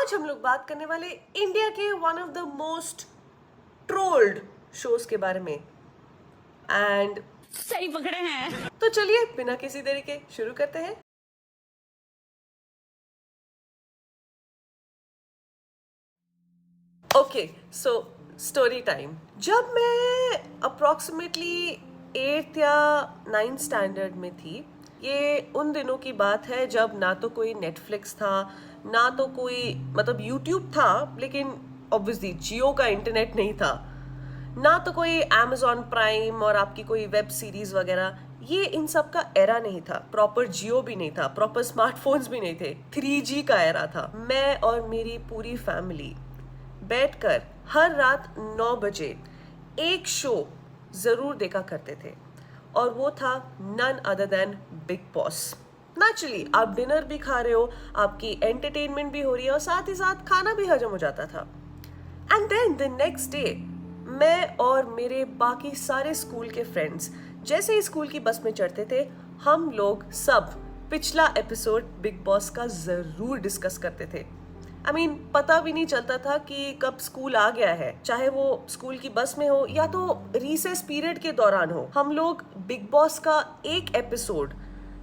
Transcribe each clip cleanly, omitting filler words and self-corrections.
आज हम लोग बात करने वाले इंडिया के one of the most trolled shows के बारे में। एंड सही पकड़े हैं। तो चलिए बिना किसी देरी के शुरू करते हैं। Okay, so story time. जब मैं अप्रोक्सीमेटली 8th या 9th स्टैंडर्ड में थी, ये उन दिनों की बात है जब ना तो कोई नेटफ्लिक्स था, ना तो कोई मतलब यूट्यूब था, लेकिन ऑब्वियसली जियो का इंटरनेट नहीं था, ना तो कोई अमेजॉन प्राइम और आपकी कोई वेब सीरीज वगैरह, ये इन सब का एरा नहीं था। प्रॉपर जियो भी नहीं था, प्रॉपर स्मार्टफोन्स भी नहीं थे, 3G का एरा था। मैं और मेरी पूरी फैमिली बैठकर हर रात 9 बजे एक शो जरूर देखा करते थे और वो था none other than Bigg Boss. Naturally आप डिनर भी खा रहे हो, आपकी एंटरटेनमेंट भी हो रही है और साथ ही साथ खाना भी हजम हो जाता था। And then the next day मैं और मेरे बाकी सारे स्कूल के फ्रेंड्स जैसे ही स्कूल की बस में चढ़ते थे, हम लोग सब पिछला एपिसोड बिग बॉस का जरूर डिस्कस करते थे। पता भी नहीं चलता था कि कब स्कूल आ गया है, चाहे वो स्कूल की बस में हो या तो रिसेस पीरियड के दौरान हो। हम लोग बिग बॉस का एक एपिसोड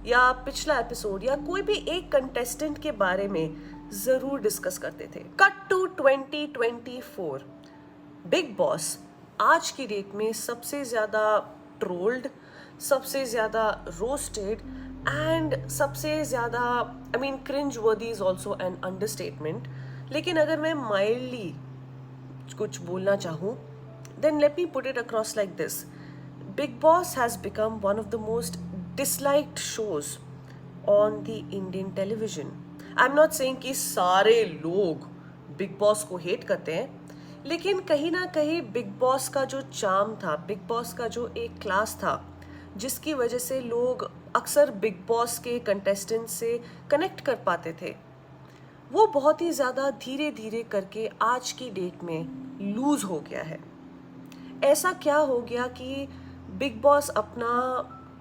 या पिछला एपिसोड या कोई भी एक कंटेस्टेंट के बारे में जरूर डिस्कस करते थे। Cut to 2024। बिग बॉस आज की डेट में सबसे ज्यादा ट्रोल्ड, सबसे ज्यादा रोस्टेड एंड सबसे ज्यादा क्रिंज वर्दी इज ऑल्सो एन अंडरस्टेटमेंट। लेकिन अगर मैं माइल्डली कुछ बोलना चाहूँ, then let me put it across like this: Bigg Boss has become one of the most disliked shows on the Indian television. I am not saying कि सारे लोग big boss को हेट करते हैं, लेकिन कहीं ना कहीं बिग बॉस का जो चार्म था, बिग बॉस का जो एक क्लास था, जिसकी वजह से लोग अक्सर बिग बॉस के कंटेस्टेंट से कनेक्ट कर पाते थे, वो बहुत ही ज़्यादा धीरे धीरे करके आज की डेट में लूज हो गया है। ऐसा क्या हो गया कि बिग बॉस अपना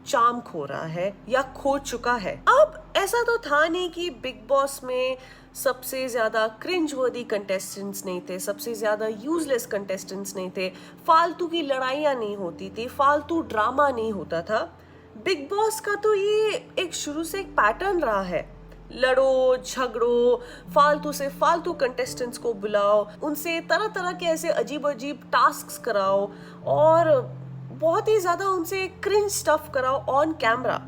चार्म खो रहा है या खो चुका है। अब ऐसा तो था नहीं कि बिग बॉस में सबसे ज्यादा क्रिंज वर्दी कंटेस्टेंट्स नहीं थे, सबसे ज्यादा यूजलेस कंटेस्टेंट्स नहीं थे, फालतू की लड़ाइयाँ नहीं होती थी, फालतू ड्रामा नहीं होता था। बिग बॉस का तो ये एक शुरू से एक पैटर्न रहा है, लड़ो झगड़ो, फालतू से फालतू कंटेस्टेंट्स को बुलाओ, उनसे तरह तरह के ऐसे अजीब अजीब टास्क कराओ और बहुत ही ज्यादा उनसे क्रिंज स्टफ कराओ on camera,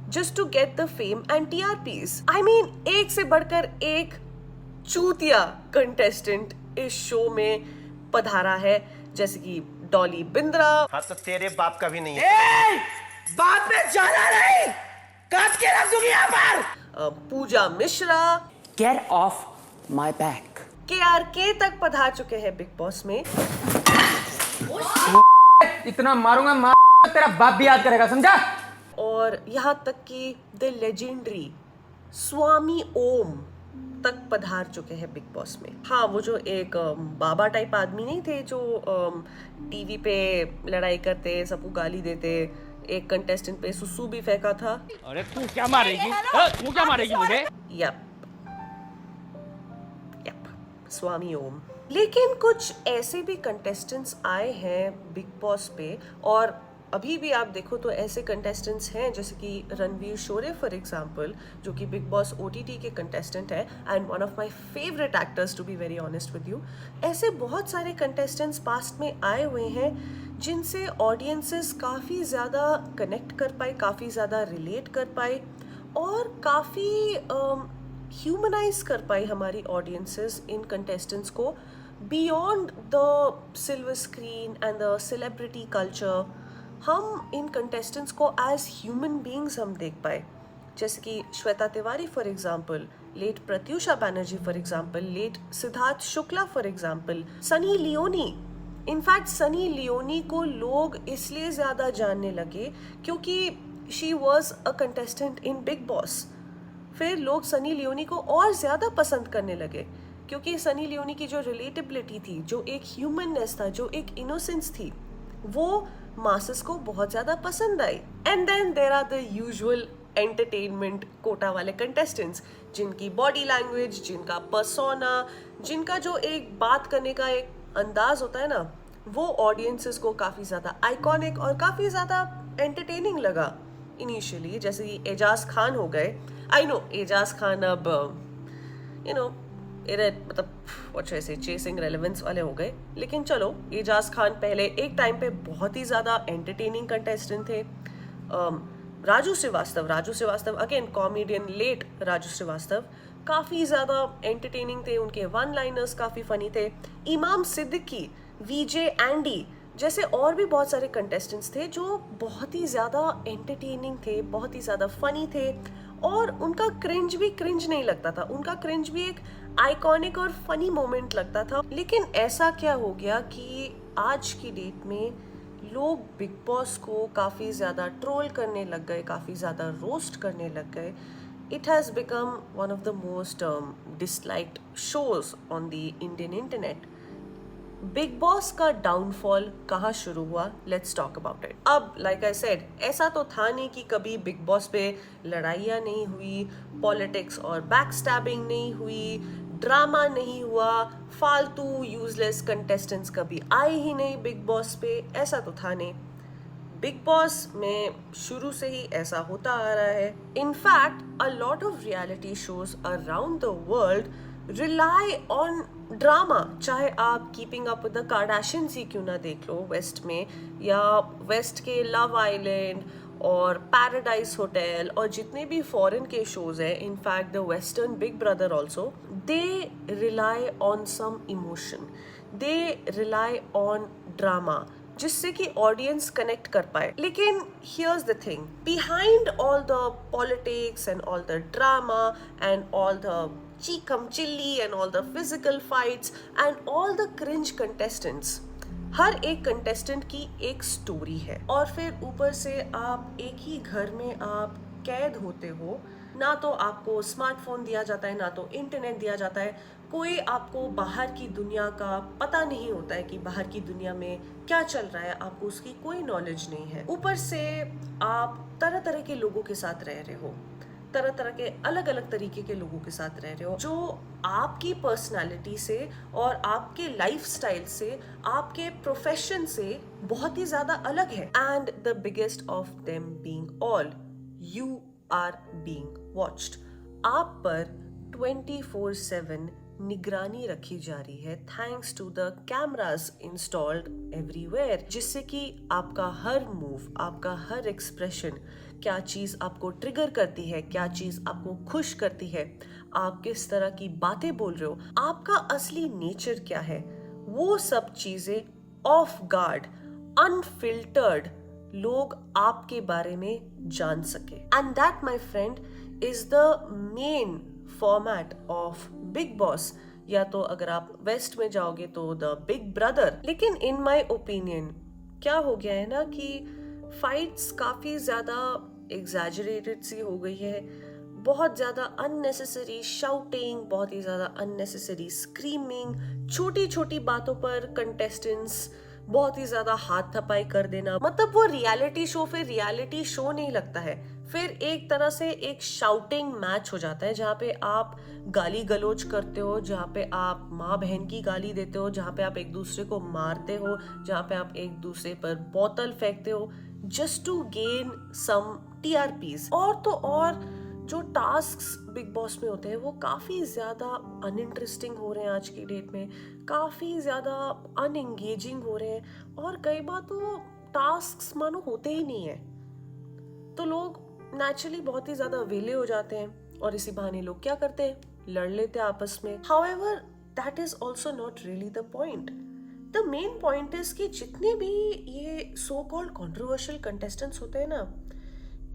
just to get the fame and TRPs. एक से बढ़कर एक चूतिया कंटेस्टेंट इस शो में पधारा है, जैसे कि डॉली बिंद्रा। हाँ तो तेरे बाप का भी नहीं है। बाप में जाना नहीं, काट के रख दूंगी यहाँ पर। पूजा Mishra, Get off my back. KRK तक पधार चुके हैं बिग बॉस में। इतना मारूंगा तेरा बाप भी याद करेगा, समझा? और यहाँ तक कि द लेजेंडरी स्वामी ओम तक पधार चुके हैं बिग बॉस में। हाँ, वो जो एक बाबा टाइप आदमी नहीं थे जो टीवी पे लड़ाई करते, सबको गाली देते, एक कंटेस्टेंट पे सुसु भी फेंका था। अरे तू क्या मारेगी? तू क्या मारेगी मुझे? यप, स्वामी ओम। लेकिन कुछ ऐसे भी कंटेस्टेंट्स आए हैं बिग बॉस पे, और अभी भी आप देखो तो ऐसे कंटेस्टेंट्स हैं जैसे कि रणवीर शोरे फॉर एग्जांपल, जो कि बिग बॉस OTT के कंटेस्टेंट है and one of my favourite actors to be very honest with you. ऐसे बहुत सारे कंटेस्टेंट्स पास्ट में आए हुए हैं जिनसे ऑडियंसेस काफ़ी ज़्यादा कनेक्ट कर पाए, काफ़ी ज़्यादा रिलेट कर पाए और काफ़ी ह्यूमनाइज कर पाई हमारी ऑडियंसेस इन कंटेस्टेंट्स को beyond the silver screen and the celebrity culture. हम इन कंटेस्टेंट्स को एज ह्यूमन बींग्स हम देख पाए, जैसे कि Shweta Tiwari for example, late Pratyusha Banerjee for example, late Siddharth Shukla for example, Sunny Leone. In fact Sunny Leone को लोग इसलिए ज़्यादा जानने लगे क्योंकि she was a contestant in Bigg Boss. फिर लोग सनी लियोनी को और ज़्यादा पसंद करने लगे क्योंकि सनी लियोनी की जो रिलेटेबिलिटी थी, जो एक ह्यूमननेस था, जो एक इनोसेंस थी, वो मासेस को बहुत ज़्यादा पसंद आई। And then there are the usual entertainment quota वाले कंटेस्टेंट्स, जिनकी बॉडी लैंग्वेज, जिनका पर्सोना, जिनका जो एक बात करने का एक अंदाज होता है ना, वो ऑडियंसेस को काफ़ी ज़्यादा आइकॉनिक और काफ़ी ज़्यादा एंटरटेनिंग लगा इनिशियली। जैसे कि एजाज खान हो गए। आई नो एजाज खान अब मतलब व्हाट शुड आई से, चेसिंग रेलेवेंस वाले हो गए, लेकिन चलो एजाज खान पहले एक टाइम पे बहुत ही ज़्यादा एंटरटेनिंग कंटेस्टेंट थे। Raju Srivastava again comedian, late Raju Srivastava काफ़ी ज़्यादा एंटरटेनिंग थे, उनके वन लाइनर्स काफ़ी फ़नी थे। इमाम सिद्दीकी, वीजे एंडी जैसे और भी बहुत सारे कंटेस्टेंट्स थे जो बहुत ही ज़्यादा एंटरटेनिंग थे, बहुत ही ज़्यादा फ़नी थे, और उनका क्रिंज भी क्रिंज नहीं लगता था, उनका क्रिंज भी एक आइकॉनिक और फनी मोमेंट लगता था। लेकिन ऐसा क्या हो गया कि आज की डेट में लोग बिग बॉस को काफ़ी ज़्यादा ट्रोल करने लग गए, काफ़ी ज़्यादा रोस्ट करने लग गए। It has become one of the most disliked shows on the Indian internet. Big boss का डाउनफॉल कहाँ शुरू हुआ? Let's talk about it. अब लाइक आई सेड, ऐसा तो था नहीं कि कभी बिग बॉस पे लड़ाइयाँ नहीं हुई, पॉलिटिक्स और बैकस्टैबिंग नहीं हुई, ड्रामा नहीं हुआ, फालतू यूजलेस कंटेस्टेंट्स कभी आए ही नहीं बिग बॉस पे, ऐसा तो था नहीं। बिग बॉस में शुरू से ही ऐसा होता आ रहा है। In fact a lot of reality shows around the world rely on drama, चाहे आप keeping up with the Kardashians ही क्यों ना देख लो वेस्ट में, या वेस्ट के लव आइलैंड और पैराडाइज होटल और जितने भी फॉरेन के शोज हैं, in fact the western Big Brother also, they rely on some emotion, they rely on drama, जिससे कि ऑडियंस कनेक्ट कर पाए। लेकिन here's the thing, behind all the politics and all the drama and all the चीकम चिल्ली and all the physical fights and all the cringe contestants, हर एक contestant की एक स्टोरी है। और फिर ऊपर से आप एक ही घर में आप कैद होते हो, ना तो आपको स्मार्टफोन दिया जाता है, ना तो इंटरनेट दिया जाता है, कोई आपको बाहर की दुनिया का पता नहीं होता है कि बाहर की दुनिया में क्या चल रहा है, आपको उसकी कोई नॉलेज नहीं है। ऊपर से आप तरह तरह के लोगों के साथ रह रहे हो, तरह तरह के अलग अलग तरीके के लोगों के साथ रह रहे हो, जो आपकी पर्सनालिटी से और आपके लाइफस्टाइल से, आपके प्रोफेशन से बहुत ही ज्यादा अलग है। And the biggest of them being all, you are being watched. आप पर 24/7 निगरानी रखी जा रही है, thanks to the cameras installed everywhere, जिससे कि आपका हर मूव, आपका हर एक्सप्रेशन, क्या चीज़ आपको ट्रिगर करती है, क्या चीज़ आपको खुश करती है, आप किस तरह की बातें बोल रहे हो, आपका असली नेचर क्या है, वो सब चीज़ें ऑफ गार्ड, अनफिल्टर्ड लोग आपके बारे में जान सके। And that my friend is the main format of big boss, या तो अगर आप वेस्ट में जाओगे तो द बिग ब्रदर। लेकिन इन माय ओपिनियन क्या हो गया है ना कि फाइट्स काफी ज्यादा एग्जैजरेटेड सी हो गई है, बहुत ज्यादा अननेसेसरी शाउटिंग, बहुत ही ज्यादा अननेसेसरी स्क्रीमिंग, छोटी छोटी बातों पर कंटेस्टेंट्स बहुत ही ज्यादा हाथ थपाई कर देना, मतलब वो रियलिटी शो फिर रियलिटी शो नहीं लगता है, फिर एक तरह से एक शाउटिंग मैच हो जाता है, जहाँ पे आप गाली गलौज करते हो, जहाँ पे आप माँ बहन की गाली देते हो, जहाँ पे आप एक दूसरे को मारते हो, जहाँ पे आप एक दूसरे पर बोतल फेंकते हो, just to gain some TRPs। और तो और जो टास्क्स बिग बॉस में होते हैं वो काफ़ी ज़्यादा अनइंटरेस्टिंग हो रहे हैं आज की डेट में, काफ़ी ज़्यादा अनएंगेजिंग हो रहे हैं, और कई बार तो टास्क्स मानो होते ही नहीं है, तो लोग नेचुरली बहुत ही ज़्यादा वेले हो जाते हैं, और इसी बहाने लोग क्या करते हैं, लड़ लेते हैं आपस में। However that is also not really the point. The main point is कि जितने भी ये सो कॉल्ड कॉन्ट्रोवर्शियल कंटेस्टेंट्स होते हैं ना,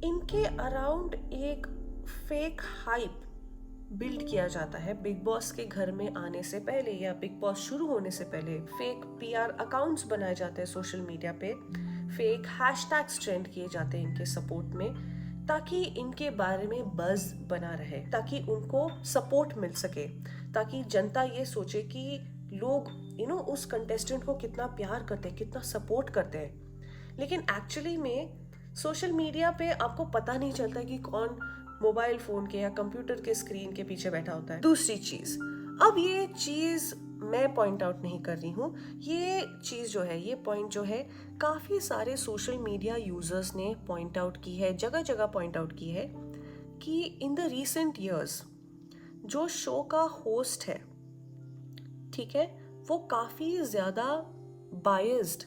इनके अराउंड एक फेक हाइप बिल्ड किया जाता है बिग बॉस के घर में आने से पहले, या बिग बॉस शुरू होने से पहले फेक PR अकाउंट्स बनाए जाते हैं सोशल मीडिया पे, फेक हैशटैग्स ट्रेंड किए जाते हैं इनके सपोर्ट में, ताकि इनके बारे में बज़ बना रहे, ताकि उनको सपोर्ट मिल सके, ताकि जनता ये सोचे कि लोग उस कंटेस्टेंट को कितना प्यार करते हैं, कितना सपोर्ट करते हैं। लेकिन एक्चुअली में सोशल मीडिया पे आपको पता नहीं चलता कि कौन मोबाइल फोन के या कंप्यूटर के स्क्रीन के पीछे बैठा होता है। दूसरी चीज, अब ये चीज मैं पॉइंट आउट नहीं कर रही हूँ, ये चीज जो है, ये पॉइंट जो है काफी सारे सोशल मीडिया यूजर्स ने पॉइंट आउट की है, जगह जगह पॉइंट आउट की है कि इन द रीसेंट ईयर्स जो शो का होस्ट है, ठीक है, वो काफी ज्यादा बायस्ड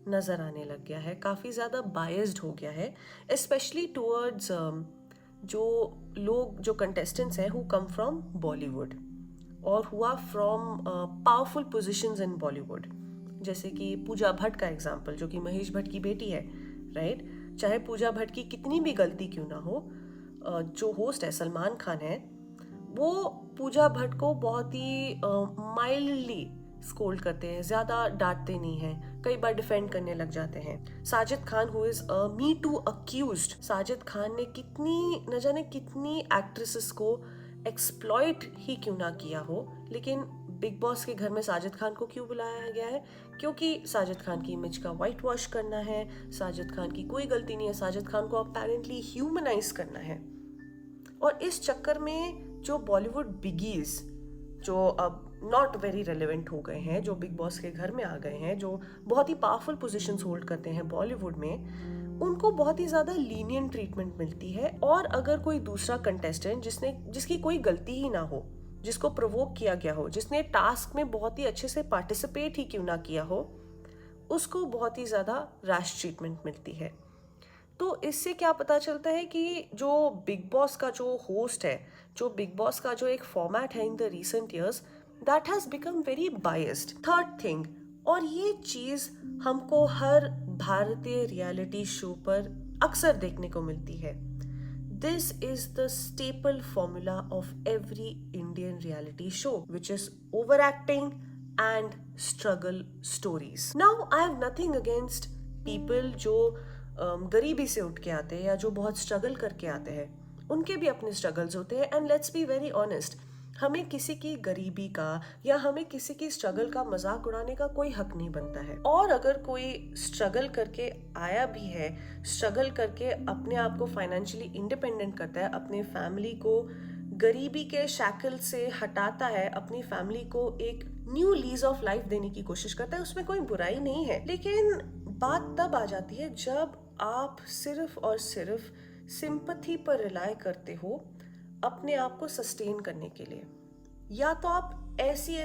नजर आने लग गया है, काफी ज्यादा बायस्ड हो गया है, स्पेशली टुवर्ड्स जो लोग, जो कंटेस्टेंट्स हैं हु कम फ्रॉम बॉलीवुड और हुआ फ्रॉम पावरफुल पोजीशंस इन बॉलीवुड, जैसे कि पूजा भट्ट का एग्जांपल, जो कि महेश भट्ट की बेटी है, राइट। चाहे पूजा भट्ट की कितनी भी गलती क्यों ना हो, जो होस्ट है सलमान खान है, वो पूजा भट्ट को बहुत ही माइल्डली स्कोल्ड करते हैं, ज्यादा डांटते नहीं हैं, कई बार डिफेंड करने लग जाते हैं। Sajid Khan who is me too accused, Sajid Khan ने कितनी न जाने कितनी एक्ट्रेसेस को एक्सप्लॉइट ही क्यों ना किया हो, लेकिन बिग बॉस के घर में साजिद खान को क्यों बुलाया गया है? क्योंकि साजिद खान की इमेज का वाइट वॉश करना है, साजिद खान की कोई गलती नहीं है, साजिद खान को अपेरेंटली ह्यूमनाइज करना है। और इस चक्कर में जो बॉलीवुड बिगीज, जो अब नॉट वेरी रेलेवेंट हो गए हैं, जो बिग बॉस के घर में आ गए हैं, जो बहुत ही पावरफुल पोजीशंस होल्ड करते हैं बॉलीवुड में, उनको बहुत ही ज्यादा लीनियंट ट्रीटमेंट मिलती है। और अगर कोई दूसरा कंटेस्टेंट जिसकी कोई गलती ही ना हो, जिसको प्रोवोक किया गया हो, जिसने टास्क में बहुत ही अच्छे से पार्टिसिपेट ही क्यों ना किया हो, उसको बहुत ही ज्यादा रैश ट्रीटमेंट मिलती है। तो इससे क्या पता चलता है कि जो बिग बॉस का जो होस्ट है, जो बिग बॉस का जो एक फॉर्मेट है in the recent years, that has become very biased. Third thing, और ये चीज हमको हर भारतीय रियलिटी शो पर अक्सर देखने को मिलती है, this is the staple formula of every Indian reality show, which is over acting and struggle stories. Now I have nothing against people जो गरीबी से उठ के आते हैं या जो बहुत स्ट्रगल करके आते हैं, उनके भी अपने स्ट्रगल्स होते हैं। And let's be very honest, हमें किसी की गरीबी का या हमें किसी की स्ट्रगल का मजाक उड़ाने का कोई हक नहीं बनता है। और अगर कोई स्ट्रगल करके आया भी है, स्ट्रगल करके अपने आप को फाइनेंशियली इंडिपेंडेंट करता है, अपने फैमिली को गरीबी के शैकल से हटाता है, अपनी फैमिली को एक न्यू लीज ऑफ लाइफ देने की कोशिश करता है, उसमें कोई बुराई नहीं है। लेकिन बात तब आ जाती है जब आप सिर्फ और सिर्फ सिंपैथी पर रिलाय करते हो अपने आप को सस्टेन करने के लिए, या तो आप ऐसी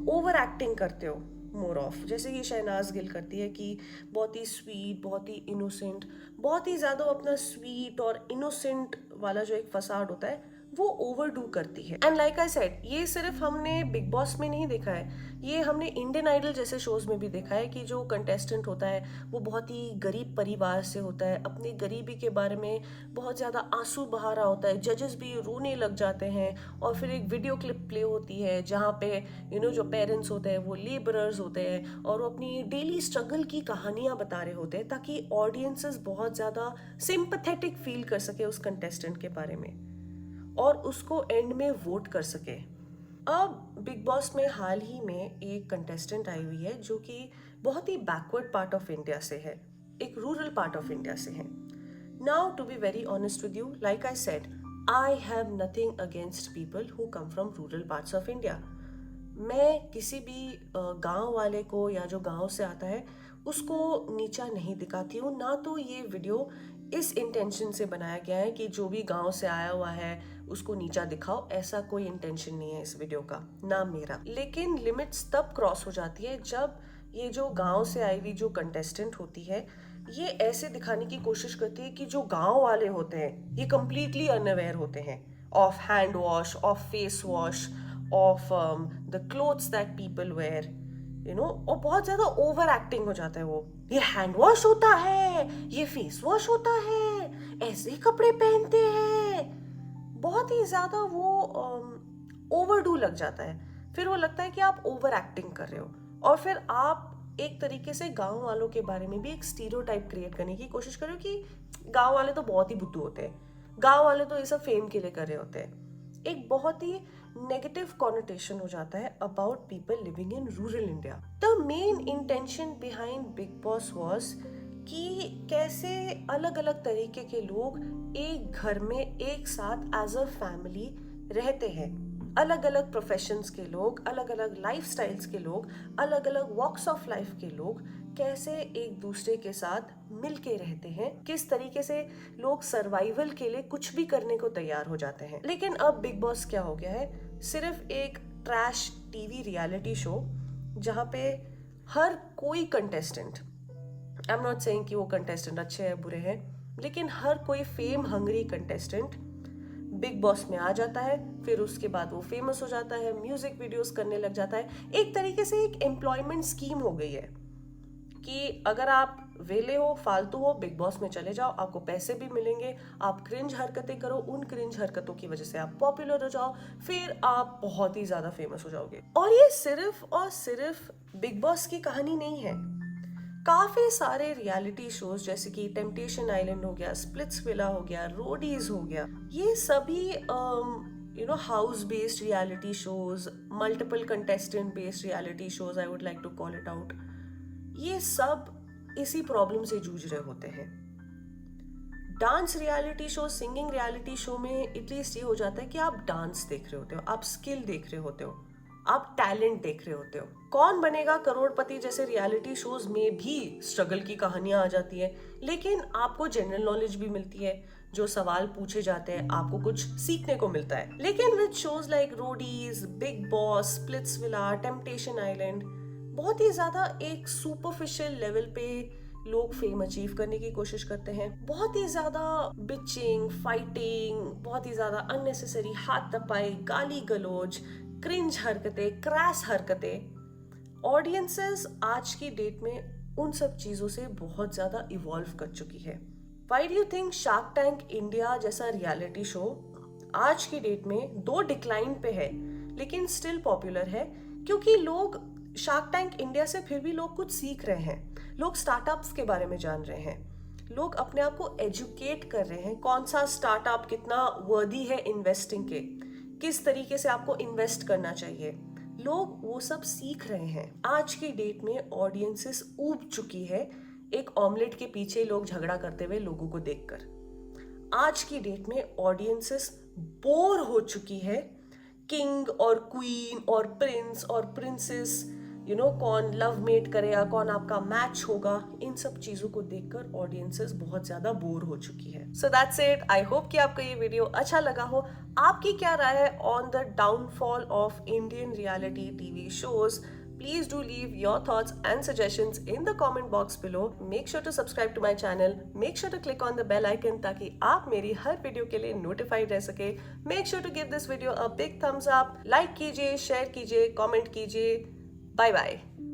ओवर एक्टिंग करते हो मोर ऑफ, जैसे कि शहनाज गिल करती है कि बहुत ही स्वीट, बहुत ही इनोसेंट, बहुत ही ज्यादा अपना स्वीट और इनोसेंट वाला जो एक फसाड होता है वो ओवरडू करती है। एंड लाइक आई सेड, ये सिर्फ हमने बिग बॉस में नहीं देखा है, ये हमने इंडियन आइडल जैसे शोज में भी देखा है कि जो कंटेस्टेंट होता है वो बहुत ही गरीब परिवार से होता है, अपनी गरीबी के बारे में बहुत ज्यादा आंसू बहा रहा होता है, जजेस भी रोने लग जाते हैं, और फिर एक वीडियो क्लिप प्ले होती है जहाँ पे जो पेरेंट्स होते हैं वो लेबरर्स होते हैं और वो अपनी डेली स्ट्रगल की कहानियां बता रहे होते हैं, ताकि ऑडियंसेस बहुत ज्यादा सिंपैथेटिक फील कर सके उस कंटेस्टेंट के बारे में और उसको एंड में वोट कर सके। अब बिग बॉस में हाल ही में एक कंटेस्टेंट आई हुई है जो कि बहुत ही बैकवर्ड पार्ट ऑफ इंडिया से है, एक रूरल पार्ट ऑफ इंडिया से है। Now to be very honest with you, like I said, I have nothing against people who come from rural parts of India. मैं किसी भी गांव वाले को या जो गांव से आता है उसको नीचा नहीं दिखाती हूँ, ना तो ये वीडियो इस इंटेंशन से बनाया गया है कि जो भी गांव से आया हुआ है उसको नीचा दिखाओ, ऐसा कोई इंटेंशन नहीं है इस वीडियो का, ना मेरा। लेकिन लिमिट्स तब क्रॉस हो जाती है जब ये जो गांव से आई हुई जो कंटेस्टेंट होती है ये ऐसे दिखाने की कोशिश करती है कि जो गांव वाले होते हैं ये कंप्लीटली अनअवेयर होते हैं of hand wash, of face wash, of the clothes that people wear, और बहुत ज्यादा ओवर एक्टिंग हो जाता है। वो ये हैंड वॉश होता है, ये फेस वॉश होता है, ऐसे कपड़े पहनते हैं, बहुत ही ज्यादा वो ओवरडू लग जाता है। फिर वो लगता है कि आप ओवर एक्टिंग कर रहे हो, और फिर आप एक तरीके से गांव वालों के बारे में भी एक स्टीरियोटाइप क्रिएट करने की कोशिश कर रहे हो कि गांव वाले तो बहुत ही बुद्धू होते हैं, गांव वाले तो ये सब फेम के लिए कर रहे होते हैं। एक बहुत ही नेगेटिव कॉनोटेशन हो जाता है about people living in rural India. The main intention behind big boss was कि कैसे अलग अलग तरीके के लोग एक घर में एक साथ एज अ फैमिली रहते हैं। अलग अलग प्रोफेशंस के लोग, अलग अलग लाइफस्टाइल्स के लोग, अलग अलग वॉक्स ऑफ लाइफ के लोग कैसे एक दूसरे के साथ मिलके रहते हैं, किस तरीके से लोग सर्वाइवल के लिए कुछ भी करने को तैयार हो जाते हैं। लेकिन अब बिग बॉस क्या हो गया है, सिर्फ एक ट्रैश टीवी रियलिटी शो जहाँ पे हर कोई contestant, I am not saying कि वो कंटेस्टेंट अच्छे हैं बुरे हैं, लेकिन हर कोई fame hungry contestant big boss में आ जाता है, फिर उसके बाद वो फेमस हो जाता है, म्यूजिक वीडियोस करने लग जाता है। एक तरीके से एक एम्प्लॉयमेंट स्कीम हो गई है कि अगर आप वेले हो, फालतू हो, बिग बॉस में चले जाओ, आपको पैसे भी मिलेंगे, आप क्रिंज हरकतें करो, उन क्रिंज हरकतों की वजह से आप पॉपुलर हो जाओ, फिर आप बहुत ही ज्यादा फेमस हो जाओगे। और ये सिर्फ और सिर्फ बिग बॉस की कहानी नहीं है। काफी सारे रियलिटी शोज जैसे कि टेम्पटेशन आइलैंड हो गया, स्प्लिट्सविला हो गया, रोडीज हो गया, ये सभी house based reality shows, multiple contestant based reality shows, I would like to call it out, ये सब इसी प्रॉब्लम से जूझ रहे होते हैं। Dance reality show, singing reality show में एटलीस्ट ये हो जाता है कि आप डांस देख रहे होते हो, आप स्किल देख रहे होते हो, आप टैलेंट देख रहे होते हो। कौन बनेगा करोड़पति जैसे रियलिटी शोज में भी स्ट्रगल की कहानियां आ जाती है, लेकिन आपको जनरल नॉलेज भी मिलती है, जो सवाल पूछे जाते हैं आपको कुछ सीखने को मिलता है। लेकिन with shows like Roadies, big boss, Splitsvilla, temptation island, बहुत ही ज्यादा एक सुपरफिशियल लेवल पे लोग फेम अचीव करने की कोशिश करते हैं। बहुत ही ज्यादा बिचिंग, फाइटिंग, बहुत ही ज्यादा अननेसेसरी हाथ तपाई, गाली गलौज, क्रिंज हरकतें, क्रैश हरकतें। ऑडियंसेस आज की डेट में उन सब चीजों से बहुत ज्यादा इवॉल्व कर चुकी है। Why do you think shark tank India जैसा रियलिटी शो आज की डेट में 2 डिक्लाइन पे है लेकिन स्टिल पॉपुलर है? क्योंकि लोग शार्क टैंक इंडिया से फिर भी लोग कुछ सीख रहे हैं, लोग स्टार्टअप्स के बारे में जान रहे हैं, लोग अपने आप को एजुकेट कर रहे हैं, कौन सा स्टार्टअप कितना वर्दी है इन्वेस्टिंग के, किस तरीके से आपको इन्वेस्ट करना चाहिए, लोग वो सब सीख रहे हैं। आज की डेट में ऑडियंसेस ऊब चुकी है एक ऑमलेट के पीछे लोग झगड़ा करते हुए लोगों को देखकर। आज की डेट में ऑडियंसेस बोर हो चुकी है किंग और क्वीन और प्रिंस और प्रिंसेस, कौन लव मेट करेगा, कौन आपका मैच होगा, इन सब चीजों को देखकर ऑडियंसेस बहुत ज्यादा बोर हो चुकी है। So that's it. I hope कि आपको ये वीडियो अच्छा लगा हो। आपकी क्या राय है on the downfall of Indian reality TV shows? Please do leave your thoughts and suggestions in the comment box below. Make sure to subscribe to my channel. Make sure to click on the bell icon ताकि आप मेरी हर video के लिए notified रह सके। Make sure to give this video a big thumbs up. Like कीजिए, share कीजिए, comment कीजिए। Bye bye.